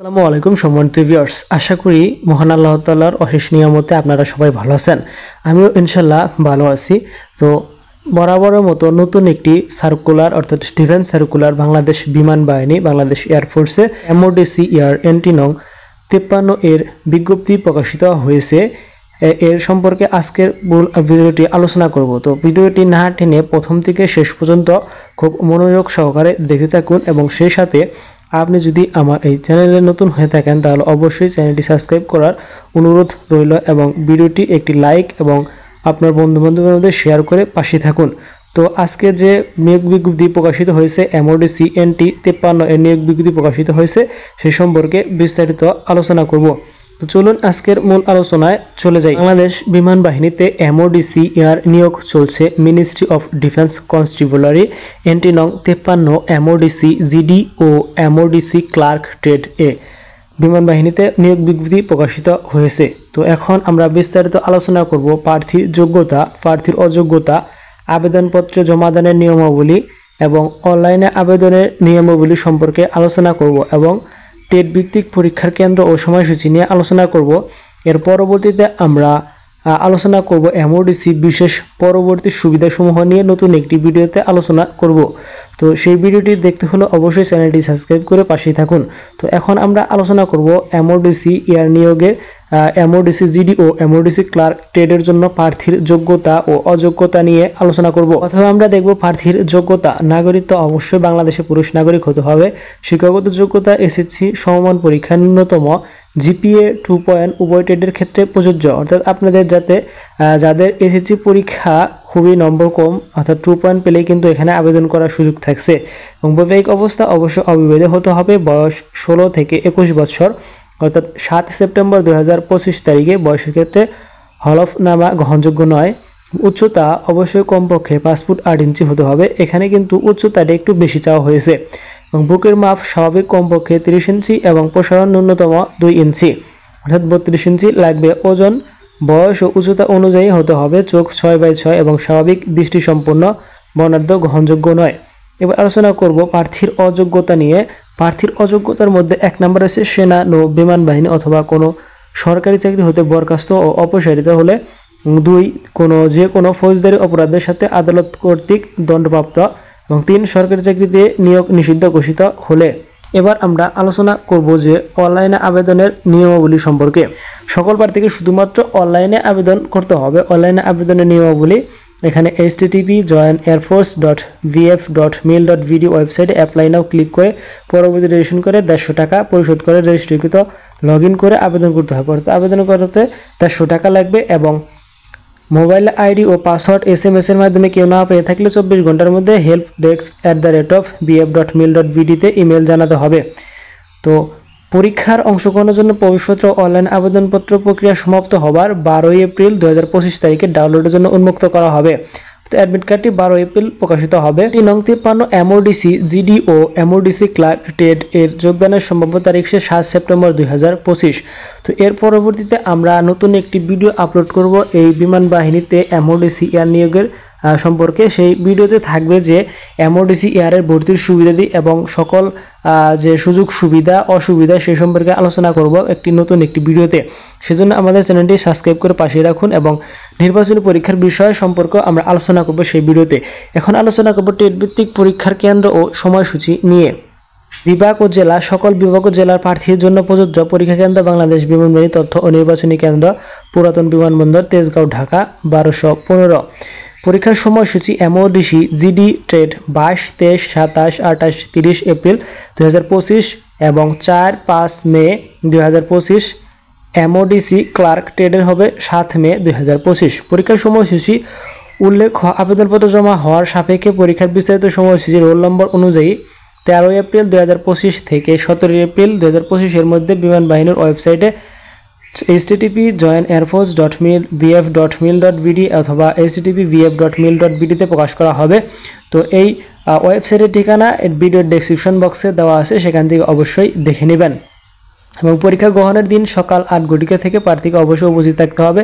আসসালামু আলাইকুম সম্মানিত ভিউয়ার্স, আশা করি মহান আল্লাহ তাআলার অশেষ নিয়ামতে আপনারা সবাই ভালো আছেন। আমিও ইনশাল্লাহ ভালো আছি। তো বরাবরের মতো নতুন একটি সার্কুলার অর্থাৎ ডিফেন্স সার্কুলার বাংলাদেশ বিমান বাহিনী বাংলাদেশ এয়ারফোর্সে এমওডিসি ইয়ার এনটি নং 53 এর বিজ্ঞপ্তি প্রকাশিত হয়েছে। এর সম্পর্কে আজকের ভিডিওটি আলোচনা করব। তো ভিডিওটি না টেনে প্রথম থেকে শেষ পর্যন্ত খুব মনোযোগ সহকারে দেখতে থাকুন এবং সেই সাথে আপনি যদি আমার এই চ্যানেলে নতুন হয়ে থাকেন তাহলে অবশ্যই চ্যানেলটি সাবস্ক্রাইব করার অনুরোধ রইল এবং ভিডিওটি একটি লাইক এবং আপনার বন্ধু-বান্ধবের মধ্যে শেয়ার করে পাশে থাকুন। তো আজকে যে নিয়োগ বিজ্ঞপ্তি প্রকাশিত হয়েছে এমওডিসি এনটি 53 এর নিয়োগ বিজ্ঞপ্তি প্রকাশিত হয়েছে সেই সম্পর্কে বিস্তারিত আলোচনা করব। তো চলুন আজকের মূল আলোচনায় চলে যাই। বাংলাদেশ বিমান বাহিনীতে এমওডিসি এয়ার নিয়োগ চলছে। মিনিস্ট্রি অফ ডিফেন্স কনস্টিবুলারি এনটি নং 53 এমওডিসি জিডি ও এমওডিসি ক্লার্ক ট্রেড এ বিমান বাহিনীতে নিয়োগ বিজ্ঞপ্তি প্রকাশিত হয়েছে। তো এখন আমরা বিস্তারিত আলোচনা করব প্রার্থীর যোগ্যতা, প্রার্থীর অযোগ্যতা, আবেদনপত্র জমা দানের নিয়মাবলী এবং অনলাইনে আবেদনের নিয়মাবলী সম্পর্কে আলোচনা করব এবং টেট ভিত্তিক পরীক্ষার কেন্দ্র ও সময়সূচি নিয়ে আলোচনা করব। এর পরবর্তীতে আমরা আলোচনা করব এমওডিসি বিশেষ পরবর্তী সুবিধাসমূহ নিয়ে নতুন একটি ভিডিওতে আলোচনা করব। তো সেই ভিডিওটি দেখতে হলে অবশ্যই চ্যানেলটি সাবস্ক্রাইব করে পাশেই থাকুন। তো এখন আমরা আলোচনা করব এমওডিসি এয়ার নিয়োগে এমওডিসি জিডি ও এমওডিসি ক্লার্ক ট্রেডের জন্য প্রার্থীর যোগ্যতা ও অযোগ্যতা নিয়ে আলোচনা করব। অথবা আমরা দেখব প্রার্থীর যোগ্যতা। নাগরিকত্ব অবশ্যই বাংলাদেশের পুরুষ নাগরিক হতে হবে। শিক্ষাগত যোগ্যতা এসএসসি সমমান পরীক্ষা ন্যূনতম জিপিএ 2 উভয় ট্রেডের ক্ষেত্রে প্রযোজ্য। অর্থাৎ আপনাদের যাদের এসএসসি পরীক্ষা খুবই নম্বর কম অর্থাৎ 2 পেলেই কিন্তু এখানে আবেদন করার সুযোগ থাকছে। এবং বৈবাহিক অবস্থা অবশ্যই অবিবাহিত হতে হবে। বয়স 16 থেকে 21 বছর অর্থাৎ 7 সেপ্টেম্বর 2025 তারিখে বয়সের ক্ষেত্রে হলফনামা গ্রহণযোগ্য নয়। উচ্চতা অবশ্যই কমপক্ষে 5 ফুট 8 ইঞ্চি হতে হবে। এখানে কিন্তু উচ্চতাটা একটু বেশি চাওয়া হয়েছে এবং বুকের মাপ স্বাভাবিক কমপক্ষে 30 ইঞ্চি এবং প্রসারণ ন্যূনতম 2 ইঞ্চি অর্থাৎ 32 ইঞ্চি লাগবে। ওজন বয়স ও উচ্চতা অনুযায়ী হতে হবে। চোখ 6/6 এবং স্বাভাবিক দৃষ্টিসম্পন্ন, বর্ণাঢ্য গ্রহণযোগ্য নয়। এবার আলোচনা করব প্রার্থীর অযোগ্যতা নিয়ে। প্রার্থীর অযোগ্যতার মধ্যে 1 নম্বর আছে সেনা, নৌ, বিমান বাহিনী অথবা কোনো সরকারি চাকরি হতে বরখাস্ত ও অপসারিত হলে। 2 যে কোনো ফৌজদারি অপরাধের সাথে আদালত কর্তৃক দণ্ডপ্রাপ্ত এবং 3 সরকারি চাকরিতে নিয়োগ নিষিদ্ধ ঘোষিত হলে। এবার আমরা আলোচনা করব যে অনলাইনে আবেদনের নিয়মাবলী সম্পর্কে। সকল প্রার্থীকে শুধুমাত্র অনলাইনে আবেদন করতে হবে। অনলাইনে আবেদনের নিয়মাবলী এখানে http://joinairforce.vf.mil.vd ওয়েবসাইটে অ্যাপ্লাই নাও ক্লিক করে পরবর্তী রেজিস্ট্রেশন করে 150 টাকা পরিশোধ করে রেজিস্ট্রিকৃত লগ ইন করে আবেদন করতে হবে। অর্থাৎ আবেদন করতে 150 টাকা লাগবে এবং মোবাইল আইডি ও পাসওয়ার্ড SMS এর মাধ্যমে কেউ না পেয়ে থাকলে 24 ঘন্টার মধ্যে helpdesk@bf.mil.vd তে ইমেল জানাতে হবে। তো পরীক্ষার অংশগ্রহণের জন্য প্রবেশপত্র অনলাইন আবেদনপত্র প্রক্রিয়া সমাপ্ত হবার 12 এপ্রিল 2025 তারিখে ডাউনলোডের জন্য উন্মুক্ত করা হবে। তো অ্যাডমিট কার্ডটি 12 এপ্রিল প্রকাশিত হবে। নং 53 এমওডিসি জিডি ও এমওডিসি ক্লার্ক ট্রেড এর যোগদানের সম্ভাব্য তারিখ 7 সেপ্টেম্বর 2025। তো এর পরবর্তীতে আমরা নতুন একটি ভিডিও আপলোড করব এই বিমান বাহিনীতে এমওডিসি এয়ার নিয়োগের সম্পর্কে। সেই ভিডিওতে থাকবে যে এমওডিসি এয়ারের ভর্তির সুবিধাদি এবং সকল যে সুযোগ সুবিধা অসুবিধা সেই সম্পর্কে আলোচনা করব নতুন একটি ভিডিওতে। সেজন্য আমাদের চ্যানেলটি সাবস্ক্রাইব করে পাশে রাখুন এবং নির্বাচনী পরীক্ষার বিষয় সম্পর্কে আমরা আলোচনা করব সেই ভিডিওতে। এখন আলোচনা করব টেট ভিত্তিক পরীক্ষার কেন্দ্র ও সময়সূচি নিয়ে। বিভাগ ও জেলা। সকল বিভাগ ও জেলার প্রার্থীর জন্য প্রযোজ্য পরীক্ষা কেন্দ্র বাংলাদেশ বিমান বাহিনী তথ্য ও নির্বাচনী কেন্দ্র, পুরাতন বিমানবন্দর, তেজগাঁও, ঢাকা 1215। পরীক্ষার সময়সূচি এমওডিসি জিডি ট্রেড 22, 23, 27, 28, 30 এপ্রিল 2025 এবং 4-5 মে 2025। এমওডিসি ক্লার্ক ট্রেডের হবে 7 মে 2025। পরীক্ষার সময়সূচি উল্লেখ আবেদনপত্র জমা হওয়ার সাপেক্ষে পরীক্ষার বিস্তারিত সময়সূচি রোল নম্বর অনুযায়ী 13 এপ্রিল 2025 থেকে 17 এপ্রিল 2025 এর মধ্যে বিমান বাহিনীর ওয়েবসাইটে http://joinairforce.vf.mil.vd অথবা http://vf.mil.vd তে প্রকাশ করা হবে। তো এই ওয়েবসাইটের ঠিকানা ভিডিওর ডেসক্রিপশন বক্সে দেওয়া আছে, সেখান থেকে অবশ্যই দেখে নেবেন। এবং পরীক্ষা গ্রহণের দিন সকাল 8 ঘটিকা থেকে প্রার্থীকে অবশ্যই উপস্থিত থাকতে হবে।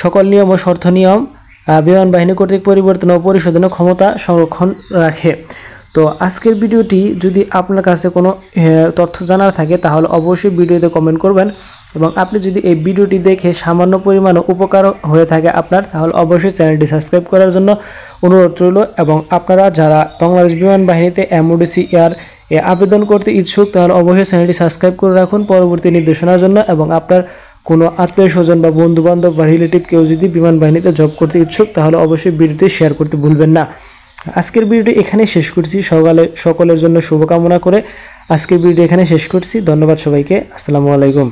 সকল নিয়ম ও শর্ত নিয়ম বিমান বাহিনী কর্তৃক পরিবর্তন ও পরিশোধনের ক্ষমতা সংরক্ষণ রাখে। তো তো আজকের ভিডিওটি যদি আপনার কাছে কোনো তথ্য জানার থাকে তাহলে অবশ্যই ভিডিওতে কমেন্ট করবেন, এবং আপনি যদি এই ভিডিওটি দেখে সামান্য পরিমাণে উপকার হয়ে থাকে আপনার, তাহলে অবশ্যই চ্যানেলটি সাবস্ক্রাইব করার জন্য অনুরোধ রইল। এবং আপনারা যারা বাংলাদেশ বিমান বাহিনীতে এমওডিসি এয়ার আবেদন করতে ইচ্ছুক তাহলে অবশ্যই চ্যানেলটি সাবস্ক্রাইব করে রাখুন পরবর্তী নির্দেশনার জন্য। এবং আপনার কোনো আত্মীয় স্বজন বা বন্ধু বান্ধব বা রিলেটিভ কেউ যদি বিমান বাহিনীতে জব করতে ইচ্ছুক তাহলে অবশ্যই ভিডিওটি শেয়ার করতে ভুলবেন না। আজকের ভিডিওটি এখানে শেষ করছি, সকলের জন্য শুভকামনা করে আজকের ভিডিও এখানে শেষ করছি। ধন্যবাদ সবাইকে। আসসালামু আলাইকুম।